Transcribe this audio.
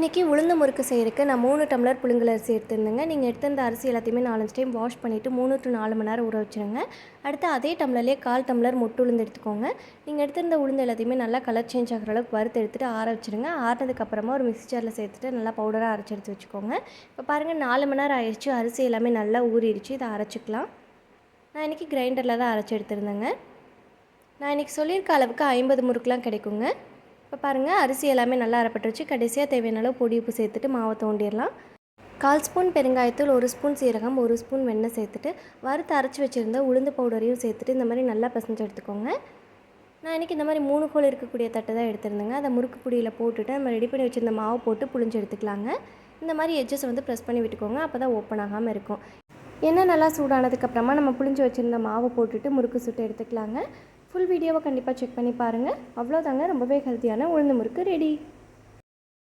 இன்றைக்கி உளுந்து முறுக்கு செய்கிறதுக்கு நான் 3 டம்ளர் புழுங்கல் அரிசி எடுத்திருந்தேங்க. நீங்கள் எடுத்திருந்த அரிசி எல்லாத்தையுமே 4 டைம் வாஷ் பண்ணிவிட்டு 3 to 4 மணி நேரம் ஊற வச்சுருங்க. அடுத்து அதே டம்ளர்லேயே 1/4 டம்ளர் மொட்டு உளுந்து எடுத்துக்கோங்க. நீங்கள் எடுத்திருந்த உளுந்து எல்லாத்தையுமே நல்லா கலர் சேஞ்ச் ஆகிற அளவுக்கு வறுத்து எடுத்துகிட்டு ஆற வச்சுருங்க. ஆறினதுக்கப்புறமா ஒரு மிக்ஸி ஜாரில் சேர்த்துட்டு நல்லா பவுடராக அரைச்சி எடுத்து வச்சுக்கோங்க. இப்போ பாருங்கள் 4 மணி நேரம் ஆயிடுச்சு, அரிசி எல்லாமே நல்லா ஊறிடுச்சு. இதை அரைச்சிக்கலாம். நான் இன்றைக்கி கிரைண்டரில் தான் அரைச்சி எடுத்துருந்தேங்க. நான் இன்றைக்கி சொல்லியிருக்க அளவுக்கு 50 முறுக்குலாம் கிடைக்குங்க. இப்போ பாருங்கள் அரிசி எல்லாமே நல்லா அரைப்பட்டுருச்சு. கடைசியாக தேவையான அளவு பொடி உப்பு சேர்த்துட்டு மாவை தோண்டிடலாம். 1/4 ஸ்பூன் பெருங்காயத்தூள், 1 ஸ்பூன் சீரகம், 1 ஸ்பூன் வெண்ணெய் சேர்த்துட்டு வறுத்து அரைச்சி வச்சுருந்த உளுந்து பவுடரையும் சேர்த்துட்டு இந்த மாதிரி நல்லா பிசைஞ்சு எடுத்துக்கோங்க. நான் இன்றைக்கி இந்த மாதிரி 3 ஹோல் இருக்கக்கூடிய தட்டு தான் எடுத்துருந்தேங்க. அதை முறுக்கு பொடியில் போட்டுட்டு நம்ம ரெடி பண்ணி வச்சுருந்த மாவு போட்டு புழிஞ்சு எடுத்துக்கலாங்க. இந்த மாதிரி எட்ஜஸ் ப்ரெஸ் பண்ணி விட்டுக்கோங்க, அப்போ தான் ஓப்பன் ஆகாமல் இருக்கும். எண்ணெய் நல்லா சூடானதுக்கப்புறமா நம்ம புழிஞ்சு வச்சுருந்த மாவை போட்டுட்டு முறுக்கு சுட்டு எடுத்துக்கலாங்க. ஃபுல் வீடியோவை கண்டிப்பாக செக் பண்ணி பாருங்கள். அவ்வளோதாங்க, ரொம்பவே ஹெல்த்தியான உளுந்து முறுக்கு ரெடி.